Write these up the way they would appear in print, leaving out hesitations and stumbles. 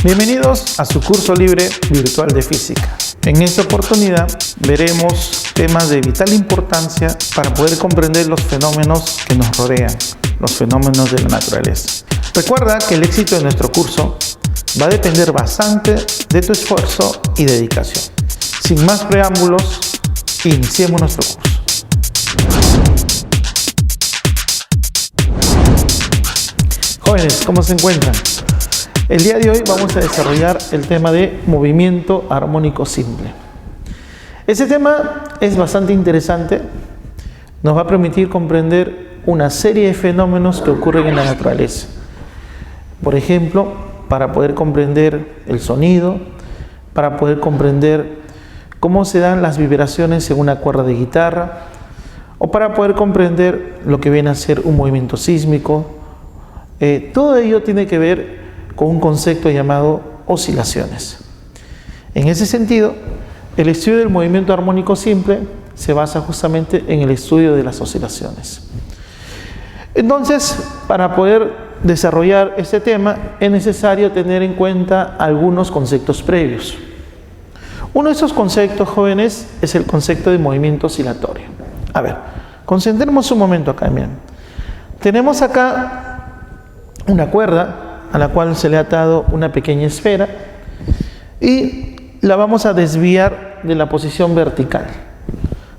Bienvenidos a su curso libre virtual de física. En esta oportunidad veremos temas de vital importancia para poder comprender los fenómenos que nos rodean, los fenómenos de la naturaleza. Recuerda que el éxito de nuestro curso va a depender bastante de tu esfuerzo y dedicación. Sin más preámbulos, iniciemos nuestro curso. Jóvenes, ¿cómo se encuentran? El día de hoy vamos a desarrollar el tema de movimiento armónico simple. Este tema es bastante interesante, nos va a permitir comprender una serie de fenómenos que ocurren en la naturaleza. Por ejemplo, para poder comprender el sonido, para poder comprender cómo se dan las vibraciones en una cuerda de guitarra, o para poder comprender lo que viene a ser un movimiento sísmico. Todo ello tiene que ver con un concepto llamado oscilaciones. En ese sentido, el estudio del movimiento armónico simple se basa justamente en el estudio de las oscilaciones. Entonces, para poder desarrollar este tema, es necesario tener en cuenta algunos conceptos previos. Uno de esos conceptos, jóvenes, es el concepto de movimiento oscilatorio. A ver, concentremos un momento acá, miren. Tenemos acá una cuerda a la cual se le ha atado una pequeña esfera y la vamos a desviar de la posición vertical.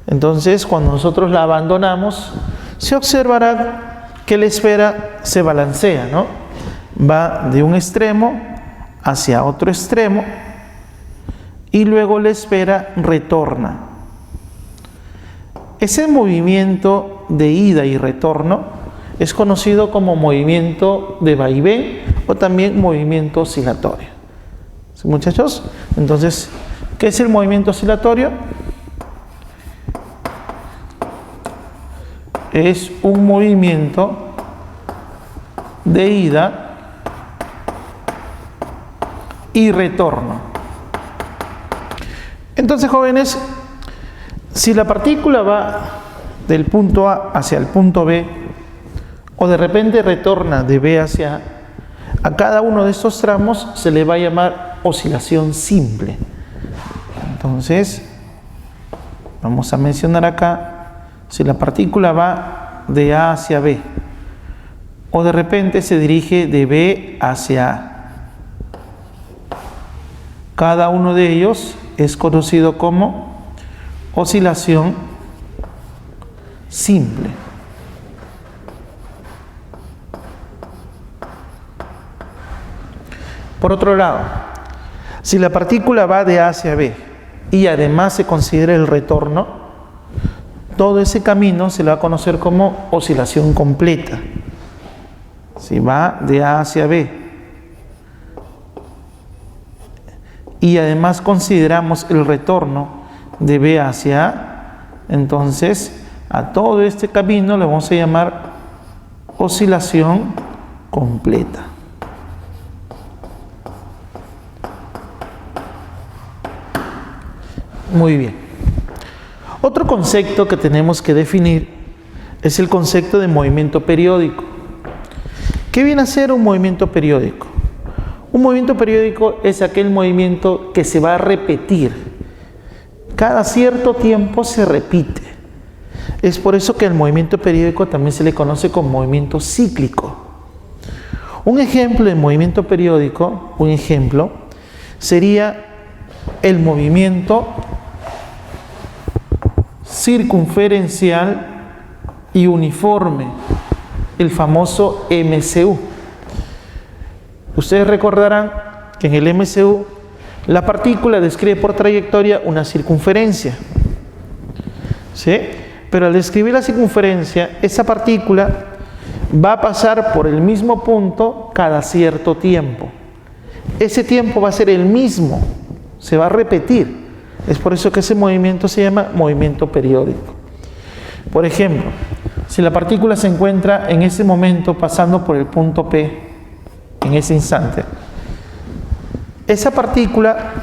Entonces, cuando nosotros la abandonamos, se observará que la esfera se balancea, ¿no? Va de un extremo hacia otro extremo y luego la esfera retorna. Ese movimiento de ida y retorno es conocido como movimiento de vaivén o también movimiento oscilatorio. ¿Sí, muchachos? Entonces, ¿qué es el movimiento oscilatorio? Es un movimiento de ida y retorno. Entonces, jóvenes, si la partícula va del punto A hacia el punto B, o de repente retorna de B hacia A, cada uno de estos tramos se le va a llamar oscilación simple. Entonces, vamos a mencionar acá, si la partícula va de A hacia B, o de repente se dirige de B hacia A, cada uno de ellos es conocido como oscilación simple. Por otro lado, si la partícula va de A hacia B y además se considera el retorno, todo ese camino se le va a conocer como oscilación completa. Si va de A hacia B y además consideramos el retorno de B hacia A, entonces a todo este camino le vamos a llamar oscilación completa. Muy bien. Otro concepto que tenemos que definir es el concepto de movimiento periódico. ¿Qué viene a ser un movimiento periódico? Un movimiento periódico es aquel movimiento que se va a repetir. Cada cierto tiempo se repite. Es por eso que el movimiento periódico también se le conoce como movimiento cíclico. Un ejemplo de movimiento periódico, sería el movimiento circunferencial y uniforme, el famoso MCU. Ustedes recordarán que en el MCU la partícula describe por trayectoria una circunferencia, ¿sí? Pero al describir la circunferencia, esa partícula va a pasar por el mismo punto cada cierto tiempo. Ese tiempo va a ser el mismo, se va a repetir. Es por eso que ese movimiento se llama movimiento periódico. Por ejemplo, si la partícula se encuentra en ese momento pasando por el punto P, en ese instante, esa partícula,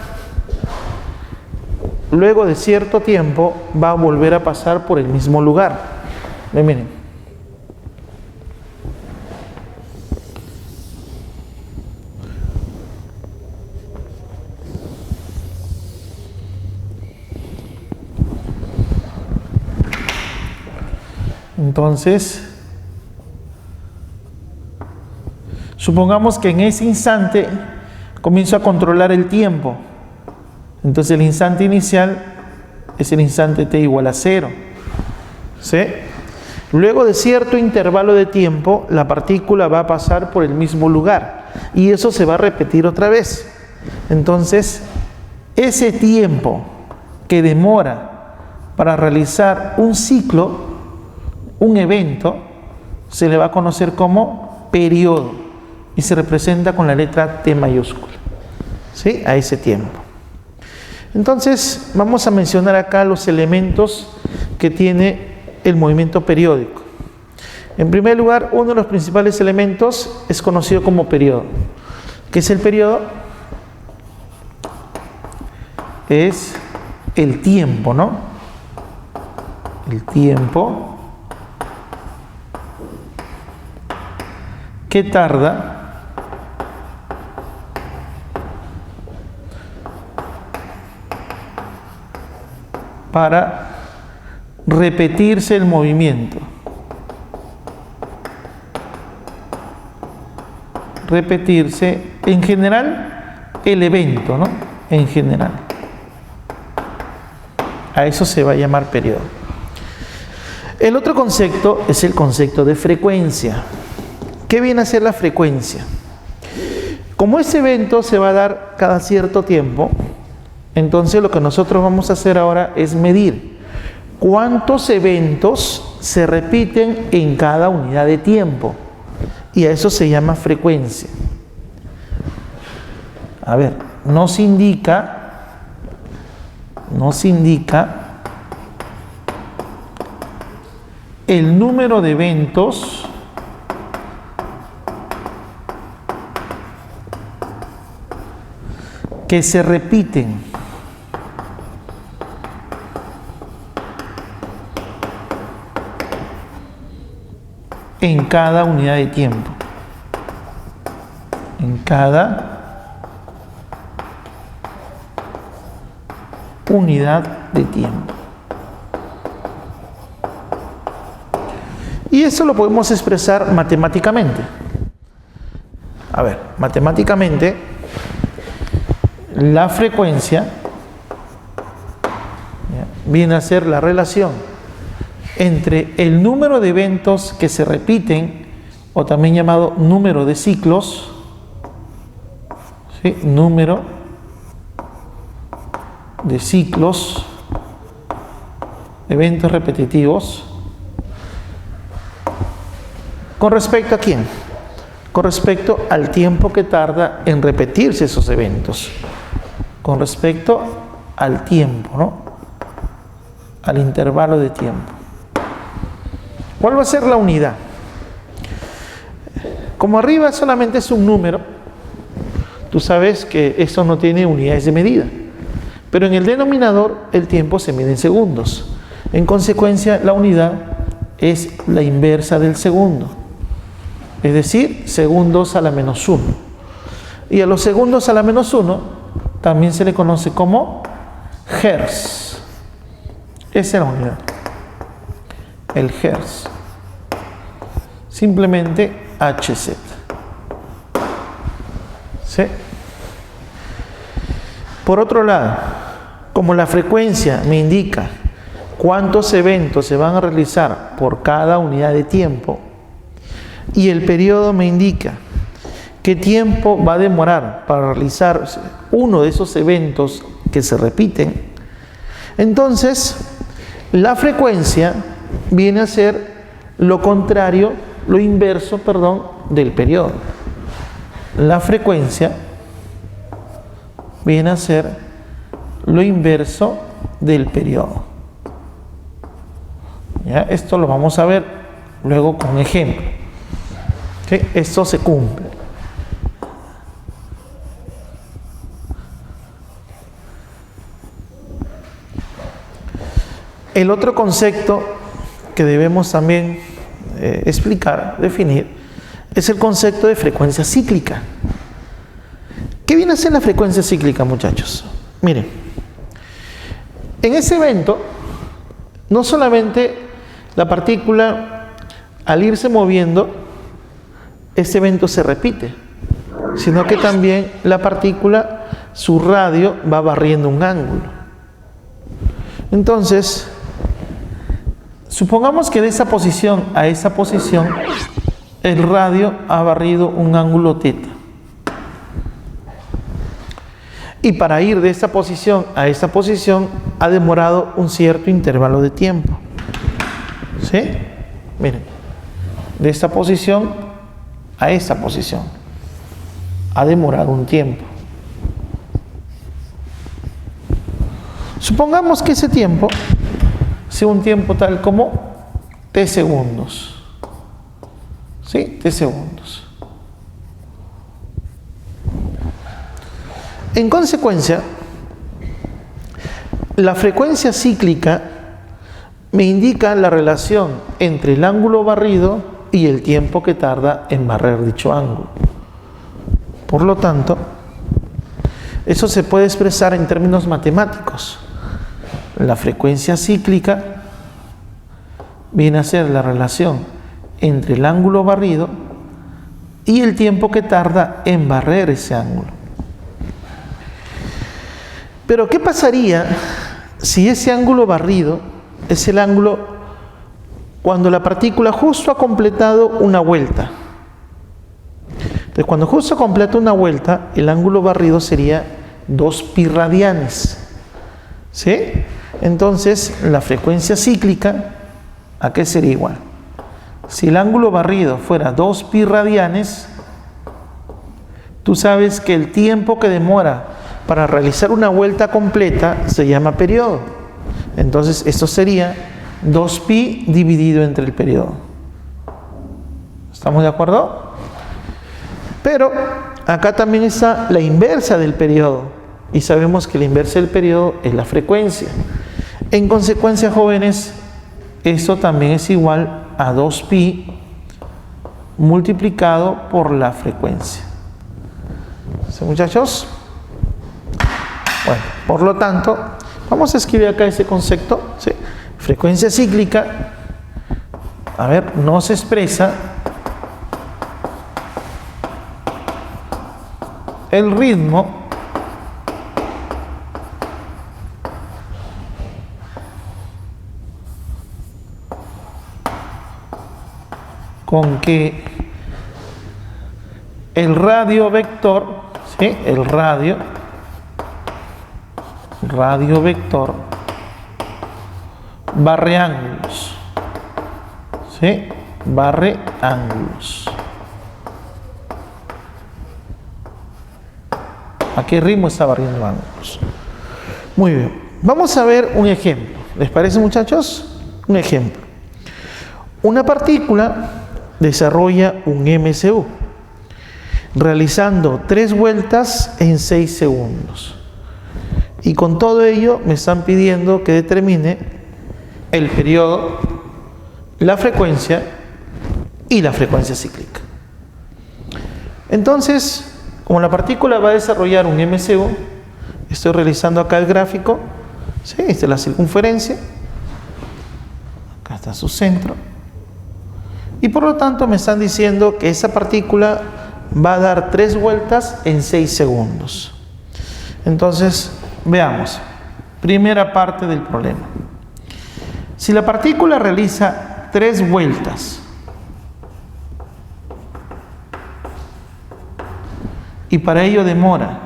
luego de cierto tiempo, va a volver a pasar por el mismo lugar. Miren. Entonces, supongamos que en ese instante comienzo a controlar el tiempo. Entonces el instante inicial es el instante t igual a 0. ¿Sí? Luego de cierto intervalo de tiempo, la partícula va a pasar por el mismo lugar y eso se va a repetir otra vez. Entonces, ese tiempo que demora para realizar un ciclo, un evento, se le va a conocer como periodo y se representa con la letra T mayúscula, ¿sí? A ese tiempo. Entonces, vamos a mencionar acá los elementos que tiene el movimiento periódico. En primer lugar, uno de los principales elementos es conocido como periodo. ¿Qué es el periodo? Es el tiempo, ¿no? El tiempo que tarda para repetirse el movimiento. Repetirse, en general, el evento, ¿no? En general. A eso se va a llamar periodo. El otro concepto es el concepto de frecuencia. ¿Qué viene a ser la frecuencia? Como ese evento se va a dar cada cierto tiempo, entonces lo que nosotros vamos a hacer ahora es medir cuántos eventos se repiten en cada unidad de tiempo. Y a eso se llama frecuencia. A ver, nos indica el número de eventos que se repiten en cada unidad de tiempo. En cada unidad de tiempo. Y eso lo podemos expresar matemáticamente. A ver, matemáticamente, la frecuencia viene a ser la relación entre el número de eventos que se repiten, o también llamado número de ciclos, ¿sí? Número de ciclos, eventos repetitivos, ¿con respecto a quién? Con respecto al tiempo que tarda en repetirse esos eventos. Con respecto al tiempo, ¿no? Al intervalo de tiempo. ¿Cuál va a ser la unidad? Como arriba solamente es un número, tú sabes que esto no tiene unidades de medida. Pero en el denominador el tiempo se mide en segundos. En consecuencia, la unidad es la inversa del segundo. Es decir, segundos a la menos 1. Y a los segundos a la menos 1 también se le conoce como hertz. Esa es la unidad. El hertz. Simplemente Hz. ¿Sí? Por otro lado, como la frecuencia me indica cuántos eventos se van a realizar por cada unidad de tiempo y el periodo me indica qué tiempo va a demorar para realizar uno de esos eventos que se repiten, entonces la frecuencia viene a ser lo contrario, lo inverso, perdón, del periodo. La frecuencia viene a ser lo inverso del periodo. ¿Ya? Esto lo vamos a ver luego con ejemplo. ¿Sí? Esto se cumple. El otro concepto que debemos también explicar, definir, es el concepto de frecuencia cíclica. ¿Qué viene a ser la frecuencia cíclica, muchachos? Miren, en ese evento no solamente la partícula, al irse moviendo, este evento se repite, sino que también la partícula, su radio va barriendo un ángulo. Entonces, supongamos que de esa posición a esa posición, el radio ha barrido un ángulo θ. Y para ir de esa posición a esa posición ha demorado un cierto intervalo de tiempo. ¿Sí? Miren, de esta posición a esta posición ha demorado un tiempo. Supongamos que ese tiempo sea un tiempo tal como t segundos. ¿Sí? T segundos. En consecuencia, la frecuencia cíclica me indica la relación entre el ángulo barrido y el tiempo que tarda en barrer dicho ángulo. Por lo tanto, eso se puede expresar en términos matemáticos. La frecuencia cíclica viene a ser la relación entre el ángulo barrido y el tiempo que tarda en barrer ese ángulo. Pero ¿qué pasaría si ese ángulo barrido es el ángulo cuando la partícula justo ha completado una vuelta? Entonces, cuando justo completa una vuelta, el ángulo barrido sería 2π radianes. ¿Sí? Entonces, la frecuencia cíclica, ¿a qué sería igual? Si el ángulo barrido fuera 2π radianes, tú sabes que el tiempo que demora para realizar una vuelta completa se llama periodo. Entonces, esto sería 2π dividido entre el periodo. ¿Estamos de acuerdo? Pero acá también está la inversa del periodo. Y sabemos que la inversa del periodo es la frecuencia. En consecuencia, jóvenes, esto también es igual a 2π multiplicado por la frecuencia. ¿Sí, muchachos? Bueno, por lo tanto, vamos a escribir acá ese concepto, ¿sí? Frecuencia cíclica, a ver, nos expresa el ritmo con que el radio vector, ¿sí? El radio vector barre ángulos, ¿sí? Barre ángulos. ¿A qué ritmo está barriendo ángulos? Muy bien. Vamos a ver un ejemplo. ¿Les parece, muchachos? Un ejemplo. Una partícula desarrolla un MCU realizando 3 vueltas en 6 segundos. Y con todo ello me están pidiendo que determine el periodo, la frecuencia y la frecuencia cíclica. Entonces, como la partícula va a desarrollar un MCU, estoy realizando acá el gráfico, ¿sí? Esta es la circunferencia, acá está su centro, y por lo tanto me están diciendo que esa partícula va a dar 3 vueltas en 6 segundos. Entonces, veamos, primera parte del problema. Si la partícula realiza 3 vueltas y para ello demora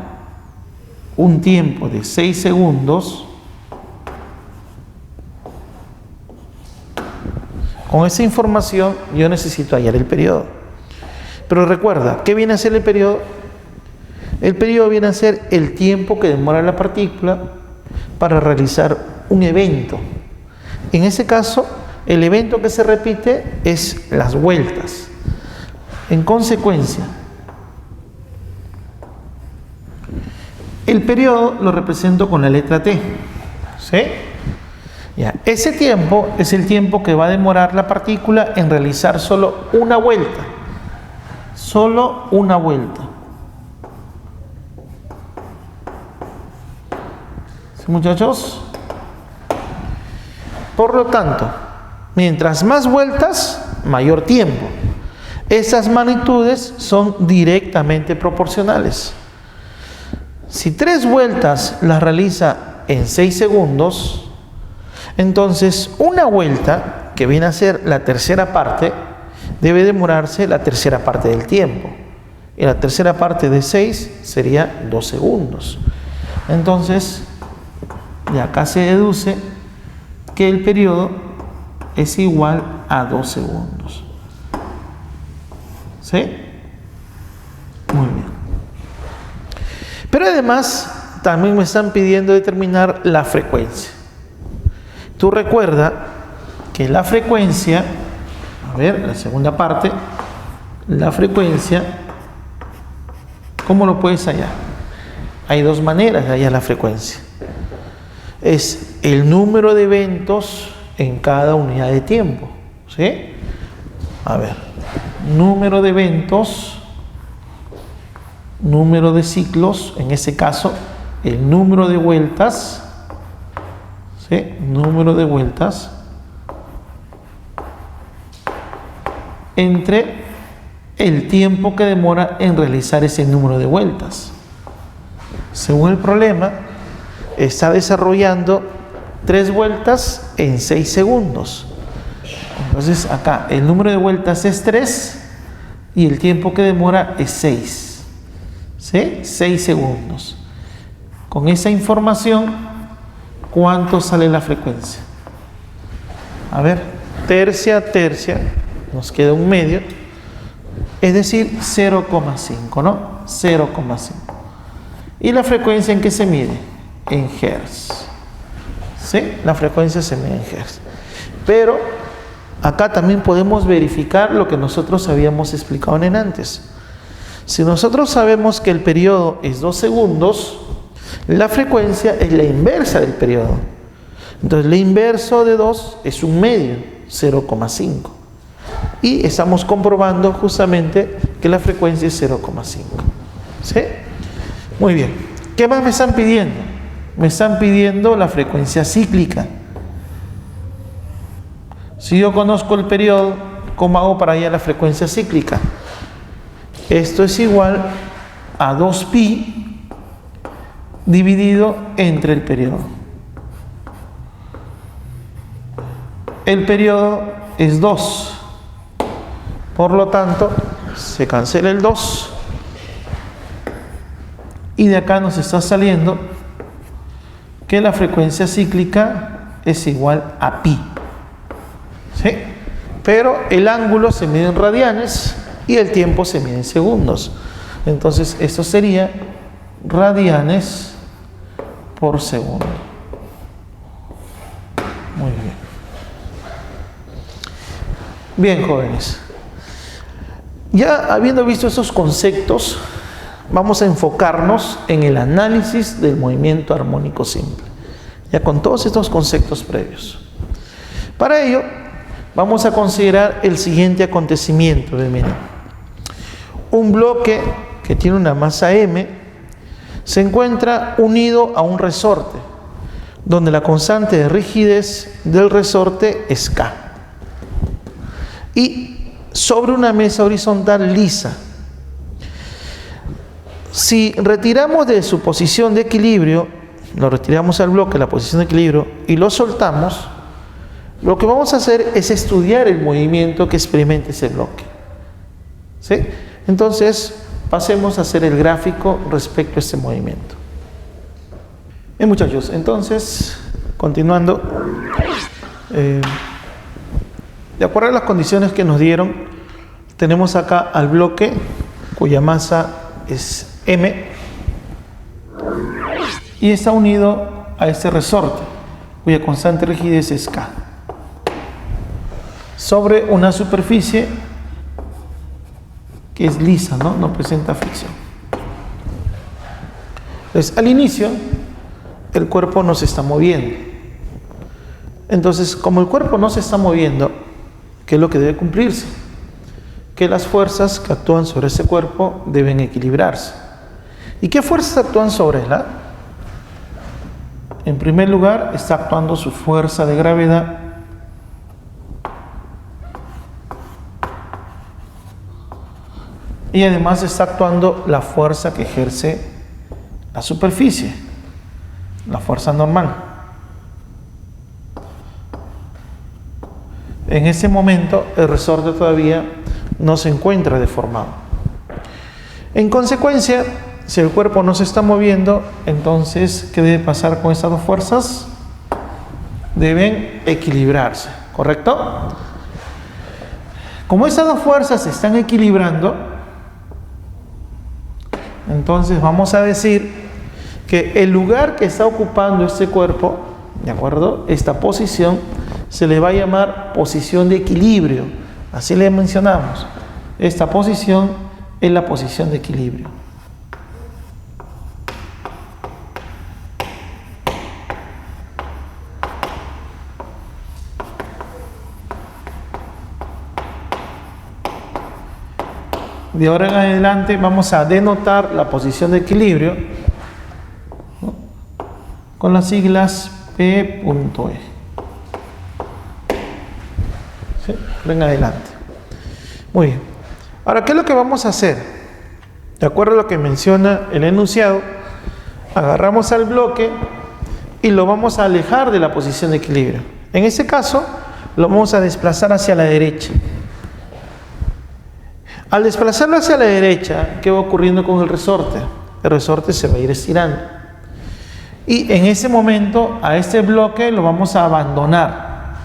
un tiempo de 6 segundos, con esa información yo necesito hallar el periodo. Pero recuerda, ¿qué viene a ser el periodo? El periodo viene a ser el tiempo que demora la partícula para realizar un evento. En ese caso, el evento que se repite es las vueltas. En consecuencia, el periodo lo represento con la letra T. ¿Sí? Ya. Ese tiempo es el tiempo que va a demorar la partícula en realizar solo una vuelta. Solo una vuelta. ¿Sí, muchachos? Por lo tanto, Mientras más vueltas, mayor tiempo. Esas magnitudes son directamente proporcionales. Si 3 vueltas las realiza en 6 segundos, entonces una vuelta, que viene a ser la tercera parte, debe demorarse la tercera parte del tiempo. Y la tercera parte de 6 sería 2 segundos. Entonces, de acá se deduce que el periodo es igual a 2 segundos. ¿Sí? Muy bien. Pero además, también me están pidiendo determinar la frecuencia. Tú recuerda que la frecuencia, a ver, la segunda parte, la frecuencia, ¿cómo lo puedes hallar? Hay 2 maneras de hallar la frecuencia. Es el número de eventos en cada unidad de tiempo. ¿Sí? A ver, número de eventos, número de ciclos, en ese caso, el número de vueltas, ¿sí? Número de vueltas entre el tiempo que demora en realizar ese número de vueltas. Según el problema, está desarrollando 3 vueltas en 6 segundos. Entonces acá el número de vueltas es 3 y el tiempo que demora es 6. ¿Sí? 6 segundos. Con esa información, ¿cuánto sale la frecuencia? A ver, tercia a tercia, nos queda un medio, es decir, 0,5, ¿no? 0,5. ¿Y la frecuencia en qué se mide? En hertz. ¿Sí? La frecuencia se mide en hertz. Pero acá también podemos verificar lo que nosotros habíamos explicado en antes. Si nosotros sabemos que el periodo es 2 segundos, la frecuencia es la inversa del periodo. Entonces, el inverso de 2 es un medio, 0,5. Y estamos comprobando justamente que la frecuencia es 0,5. ¿Sí? Muy bien. ¿Qué más me están pidiendo? Me están pidiendo la frecuencia cíclica. Si yo conozco el periodo, ¿cómo hago para hallar la frecuencia cíclica? Esto es igual a 2pi dividido entre el periodo. El periodo es 2. Por lo tanto, se cancela el 2. Y de acá nos está saliendo que la frecuencia cíclica es igual a pi. ¿Sí? Pero el ángulo se mide en radianes y el tiempo se mide en segundos. Entonces, esto sería radianes por segundo. Muy bien. Bien, jóvenes. Ya habiendo visto esos conceptos, vamos a enfocarnos en el análisis del movimiento armónico simple. Ya con todos estos conceptos previos. Para ello, vamos a considerar el siguiente acontecimiento. Miren. Un bloque que tiene una masa m se encuentra unido a un resorte, donde la constante de rigidez del resorte es K. Y sobre una mesa horizontal lisa. Si retiramos de su posición de equilibrio, lo retiramos al bloque, la posición de equilibrio, y lo soltamos, lo que vamos a hacer es estudiar el movimiento que experimenta ese bloque. ¿Sí? Entonces, pasemos a hacer el gráfico respecto a este movimiento. Bien, muchachos, entonces, continuando, de acuerdo a las condiciones que nos dieron, tenemos acá al bloque cuya masa es m y está unido a este resorte cuya constante de rigidez es K sobre una superficie que es lisa, no presenta fricción. Entonces, al inicio el cuerpo no se está moviendo. Entonces, como el cuerpo no se está moviendo, ¿qué es lo que debe cumplirse? Que las fuerzas que actúan sobre ese cuerpo deben equilibrarse. ¿Y qué fuerzas actúan sobre él? En primer lugar, está actuando su fuerza de gravedad y además está actuando la fuerza que ejerce la superficie, la fuerza normal. En ese momento el resorte todavía no se encuentra deformado. En consecuencia, si el cuerpo no se está moviendo, entonces, ¿qué debe pasar con estas dos fuerzas? Deben equilibrarse, ¿correcto? Como estas dos fuerzas se están equilibrando, entonces vamos a decir que el lugar que está ocupando este cuerpo, ¿de acuerdo? Esta posición se le va a llamar posición de equilibrio. Así le mencionamos. Esta posición es la posición de equilibrio. De ahora en adelante vamos a denotar la posición de equilibrio, ¿no?, con las siglas P.E. ¿Sí? En adelante. Muy bien. Ahora, ¿qué es lo que vamos a hacer? De acuerdo a lo que menciona el enunciado, agarramos al bloque y lo vamos a alejar de la posición de equilibrio. En ese caso, lo vamos a desplazar hacia la derecha. Al desplazarlo hacia la derecha, ¿qué va ocurriendo con el resorte? El resorte se va a ir estirando. Y en ese momento, a este bloque lo vamos a abandonar.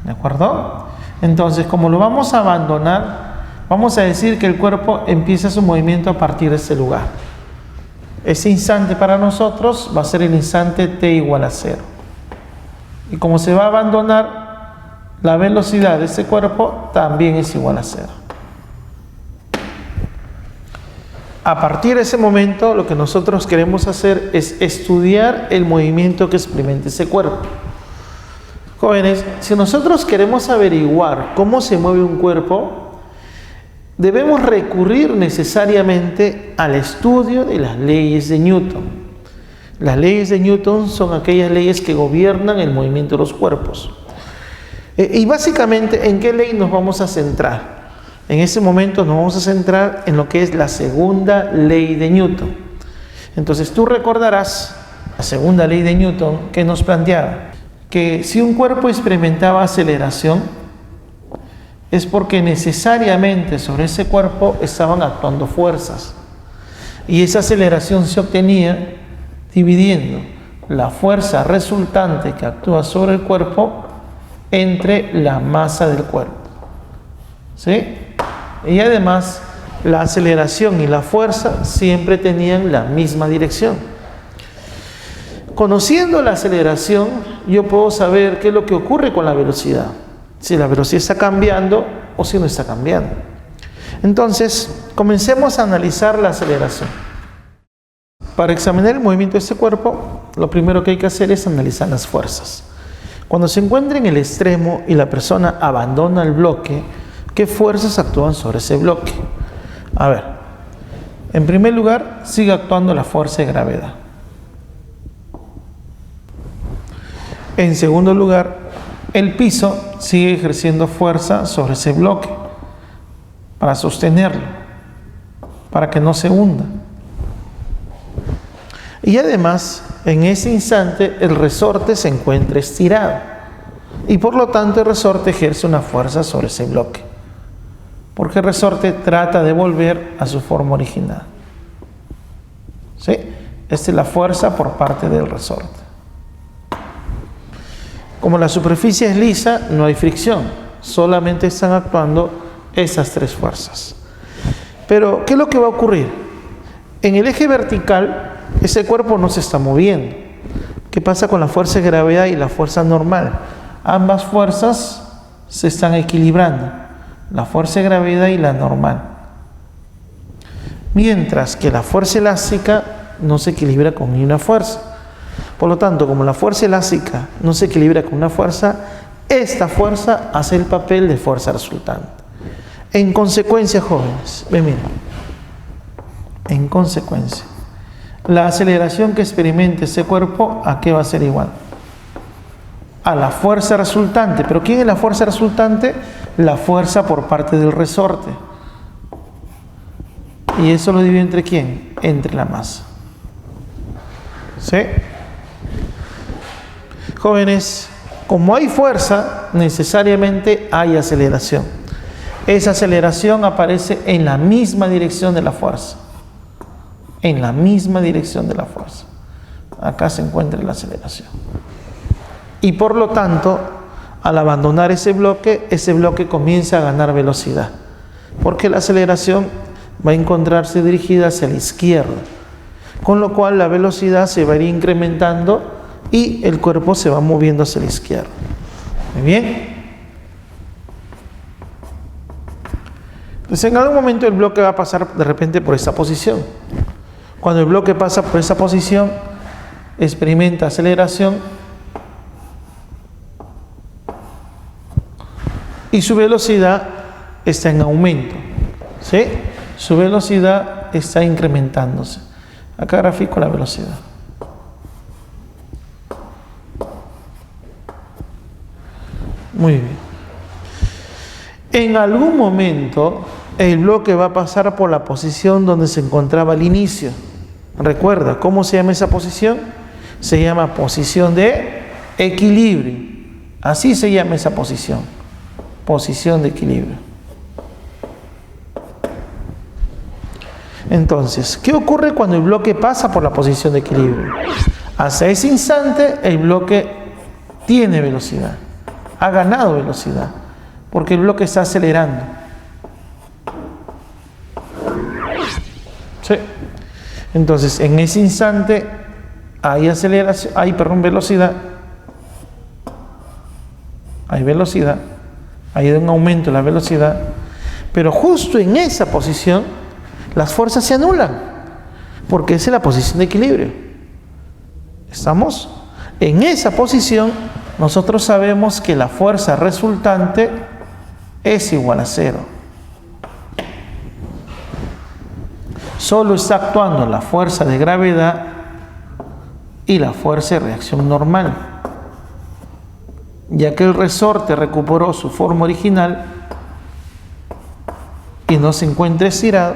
¿De acuerdo? Entonces, como lo vamos a abandonar, vamos a decir que el cuerpo empieza su movimiento a partir de ese lugar. Ese instante para nosotros va a ser el instante t igual a 0. Y como se va a abandonar, la velocidad de ese cuerpo también es igual a 0. A partir de ese momento, lo que nosotros queremos hacer es estudiar el movimiento que experimenta ese cuerpo. Jóvenes, si nosotros queremos averiguar cómo se mueve un cuerpo, debemos recurrir necesariamente al estudio de las leyes de Newton. Las leyes de Newton son aquellas leyes que gobiernan el movimiento de los cuerpos. Y básicamente, ¿en qué ley nos vamos a centrar? En ese momento nos vamos a centrar en lo que es la segunda ley de Newton. Entonces tú recordarás la segunda ley de Newton que nos planteaba que si un cuerpo experimentaba aceleración es porque necesariamente sobre ese cuerpo estaban actuando fuerzas. Y esa aceleración se obtenía dividiendo la fuerza resultante que actúa sobre el cuerpo entre la masa del cuerpo. ¿Sí? Y además, la aceleración y la fuerza siempre tenían la misma dirección. Conociendo la aceleración, yo puedo saber qué es lo que ocurre con la velocidad. Si la velocidad está cambiando o si no está cambiando. Entonces, comencemos a analizar la aceleración. Para examinar el movimiento de este cuerpo, lo primero que hay que hacer es analizar las fuerzas. Cuando se encuentra en el extremo y la persona abandona el bloque, ¿qué fuerzas actúan sobre ese bloque? A ver, en primer lugar, sigue actuando la fuerza de gravedad. En segundo lugar, el piso sigue ejerciendo fuerza sobre ese bloque para sostenerlo, para que no se hunda. Y además, en ese instante, el resorte se encuentra estirado y por lo tanto el resorte ejerce una fuerza sobre ese bloque, porque el resorte trata de volver a su forma original. ¿Sí? Esta es la fuerza por parte del resorte. Como la superficie es lisa, no hay fricción, solamente están actuando esas tres fuerzas. Pero, ¿qué es lo que va a ocurrir? En el eje vertical, ese cuerpo no se está moviendo. ¿Qué pasa con la fuerza de gravedad y la fuerza normal? Ambas fuerzas se están equilibrando, la fuerza de gravedad y la normal. Mientras que la fuerza elástica no se equilibra con ni una fuerza. Por lo tanto, como la fuerza elástica no se equilibra con una fuerza, esta fuerza hace el papel de fuerza resultante. En consecuencia, jóvenes, miren, en consecuencia, la aceleración que experimente ese cuerpo, ¿a qué va a ser igual? A la fuerza resultante. ¿Pero quién es la fuerza resultante? La fuerza por parte del resorte. Y eso lo divide entre ¿quién? Entre la masa. ¿Sí? Jóvenes, como hay fuerza, necesariamente hay aceleración. Esa aceleración aparece en la misma dirección de la fuerza. En la misma dirección de la fuerza. Acá se encuentra la aceleración. Y por lo tanto, al abandonar ese bloque comienza a ganar velocidad. Porque la aceleración va a encontrarse dirigida hacia la izquierda. Con lo cual la velocidad se va a ir incrementando y el cuerpo se va moviendo hacia la izquierda. ¿Muy bien? Entonces en algún momento el bloque va a pasar de repente por esa posición. Cuando el bloque pasa por esa posición, experimenta aceleración y su velocidad está en aumento. ¿Sí? Su velocidad está incrementándose. Acá grafico la velocidad. Muy bien. En algún momento el bloque va a pasar por la posición donde se encontraba al inicio. Recuerda, ¿cómo se llama esa posición? Se llama posición de equilibrio. Así se llama esa posición. Posición de equilibrio. Entonces, ¿qué ocurre cuando el bloque pasa por la posición de equilibrio? Hasta ese instante el bloque tiene velocidad. Ha ganado velocidad. Porque el bloque está acelerando. ¿Sí? Entonces, en ese instante hay aceleración, hay velocidad. Hay velocidad. Hay un aumento de la velocidad. Pero justo en esa posición las fuerzas se anulan. Porque esa es la posición de equilibrio. ¿Estamos? En esa posición nosotros sabemos que la fuerza resultante es igual a 0. Solo está actuando la fuerza de gravedad y la fuerza de reacción normal. Ya que el resorte recuperó su forma original y no se encuentra estirado,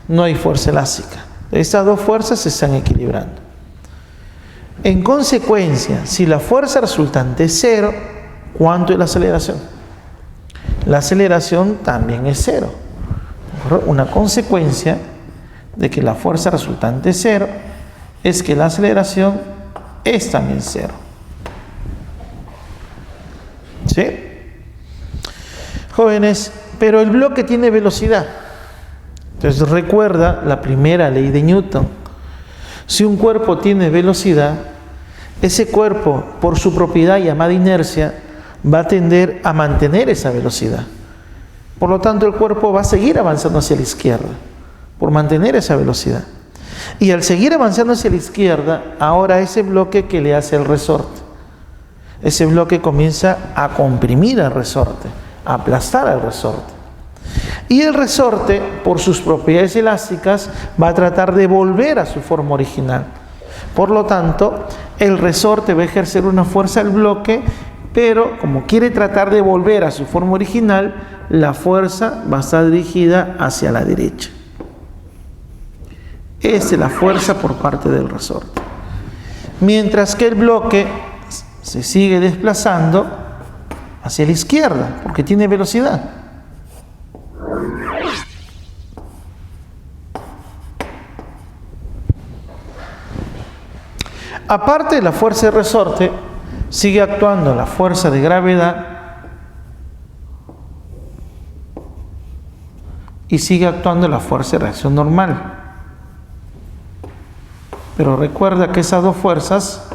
no hay fuerza elástica. Estas dos fuerzas se están equilibrando. En consecuencia, si la fuerza resultante es 0, ¿cuánto es la aceleración? La aceleración también es 0. Una consecuencia de que la fuerza resultante es 0 es que la aceleración es también 0. ¿Sí? Jóvenes, pero el bloque tiene velocidad. Entonces recuerda la primera ley de Newton. Si un cuerpo tiene velocidad, ese cuerpo, por su propiedad llamada inercia, va a tender a mantener esa velocidad. Por lo tanto, el cuerpo va a seguir avanzando hacia la izquierda, por mantener esa velocidad. Y al seguir avanzando hacia la izquierda, ahora ese bloque que le hace el resorte, ese bloque comienza a comprimir al resorte, a aplastar al resorte. Y el resorte, por sus propiedades elásticas, va a tratar de volver a su forma original. Por lo tanto, el resorte va a ejercer una fuerza al bloque, pero como quiere tratar de volver a su forma original, la fuerza va a estar dirigida hacia la derecha. Esa es la fuerza por parte del resorte. Mientras que el bloque se sigue desplazando hacia la izquierda, porque tiene velocidad. Aparte de la fuerza de resorte, sigue actuando la fuerza de gravedad y sigue actuando la fuerza de reacción normal. Pero recuerda que esas dos fuerzas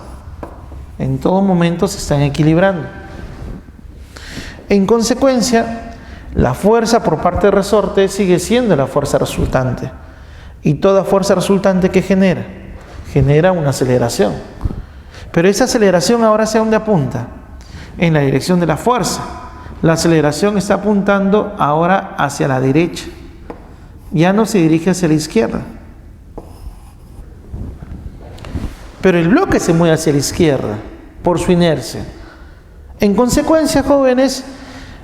en todo momento se están equilibrando. En consecuencia, la fuerza por parte del resorte sigue siendo la fuerza resultante. Y toda fuerza resultante que genera una aceleración. Pero esa aceleración ahora ¿hacia dónde apunta? En la dirección de la fuerza. La aceleración está apuntando ahora hacia la derecha. Ya no se dirige hacia la izquierda. Pero el bloque se mueve hacia la izquierda por su inercia. En consecuencia, jóvenes,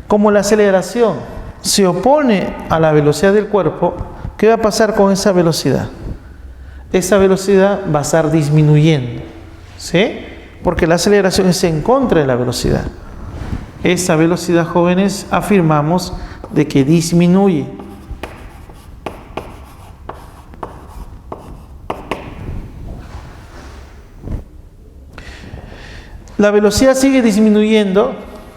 como la aceleración se opone a la velocidad del cuerpo, ¿qué va a pasar con esa velocidad? Esa velocidad va a estar disminuyendo, ¿sí? Porque la aceleración es en contra de la velocidad. Esa velocidad, jóvenes, afirmamos de que disminuye. La velocidad sigue disminuyendo,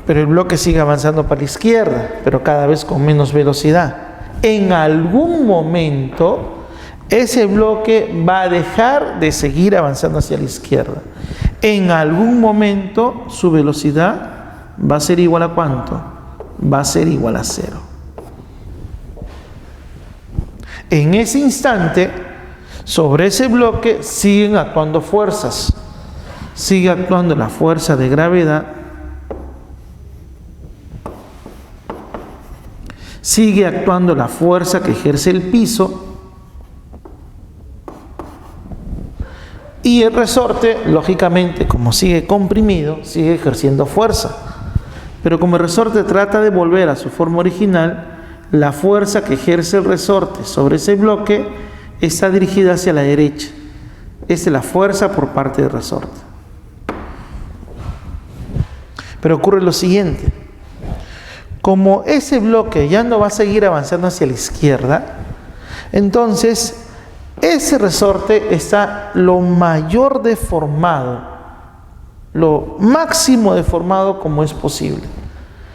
pero el bloque sigue avanzando para la izquierda, pero cada vez con menos velocidad. En algún momento, ese bloque va a dejar de seguir avanzando hacia la izquierda. En algún momento, su velocidad va a ser igual a ¿cuánto? Va a ser igual a 0. En ese instante, sobre ese bloque siguen actuando fuerzas. Sigue actuando la fuerza de gravedad, sigue actuando la fuerza que ejerce el piso, y el resorte, lógicamente, como sigue comprimido, sigue ejerciendo fuerza. Pero como el resorte trata de volver a su forma original, la fuerza que ejerce el resorte sobre ese bloque está dirigida hacia la derecha. Esa es la fuerza por parte del resorte. Pero ocurre lo siguiente: como ese bloque ya no va a seguir avanzando hacia la izquierda, entonces ese resorte está lo mayor deformado, lo máximo deformado como es posible.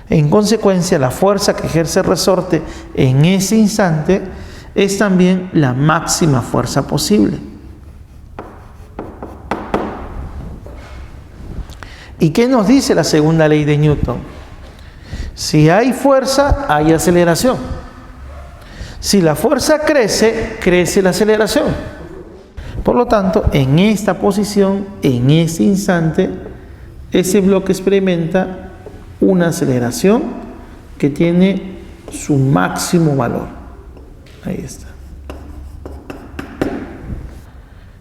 En consecuencia, la fuerza que ejerce el resorte en ese instante es también la máxima fuerza posible. ¿Y qué nos dice la segunda ley de Newton? Si hay fuerza, hay aceleración. Si la fuerza crece, crece la aceleración. Por lo tanto, en esta posición, en este instante, ese bloque experimenta una aceleración que tiene su máximo valor. Ahí está.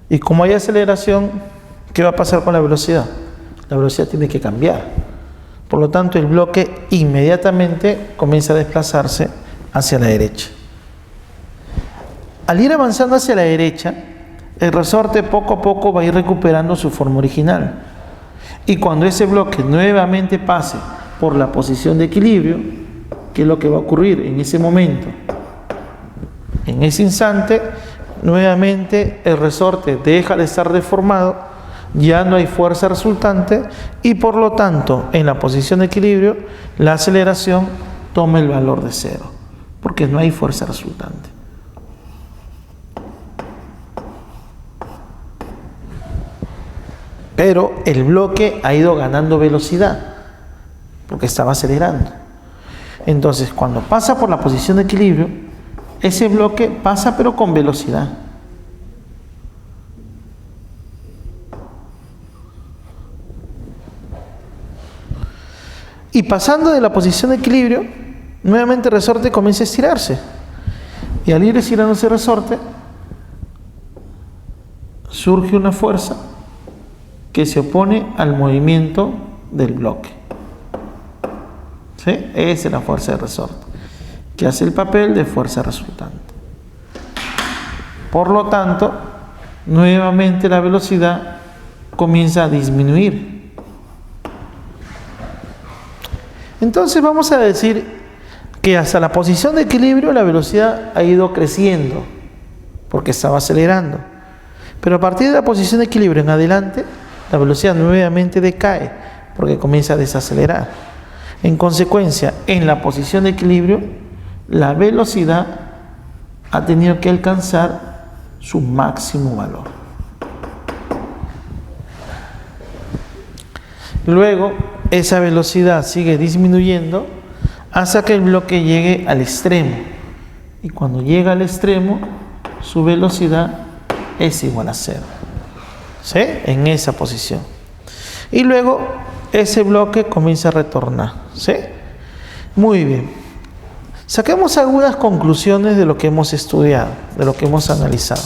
Y como hay aceleración, ¿qué va a pasar con la velocidad? La velocidad tiene que cambiar. Por lo tanto, el bloque inmediatamente comienza a desplazarse hacia la derecha. Al ir avanzando hacia la derecha, el resorte poco a poco va a ir recuperando su forma original. Y cuando ese bloque nuevamente pase por la posición de equilibrio, ¿qué es lo que va a ocurrir en ese momento? En ese instante, nuevamente el resorte deja de estar deformado, ya no hay fuerza resultante y por lo tanto, en la posición de equilibrio, la aceleración toma el valor de 0, porque no hay fuerza resultante. Pero el bloque ha ido ganando velocidad, porque estaba acelerando. Entonces, cuando pasa por la posición de equilibrio, ese bloque pasa pero con velocidad. Y pasando de la posición de equilibrio, nuevamente el resorte comienza a estirarse. Y al ir estirándose el resorte, surge una fuerza que se opone al movimiento del bloque. ¿Sí? Esa es la fuerza del resorte, que hace el papel de fuerza resultante. Por lo tanto, nuevamente la velocidad comienza a disminuir. Entonces vamos a decir que hasta la posición de equilibrio la velocidad ha ido creciendo, porque estaba acelerando. Pero a partir de la posición de equilibrio en adelante, la velocidad nuevamente decae, porque comienza a desacelerar. En consecuencia, en la posición de equilibrio, la velocidad ha tenido que alcanzar su máximo valor. Luego, esa velocidad sigue disminuyendo hasta que el bloque llegue al extremo. Y cuando llega al extremo, su velocidad es igual a 0. ¿Sí? En esa posición. Y luego, ese bloque comienza a retornar. ¿Sí? Muy bien. Saquemos algunas conclusiones de lo que hemos estudiado, de lo que hemos analizado.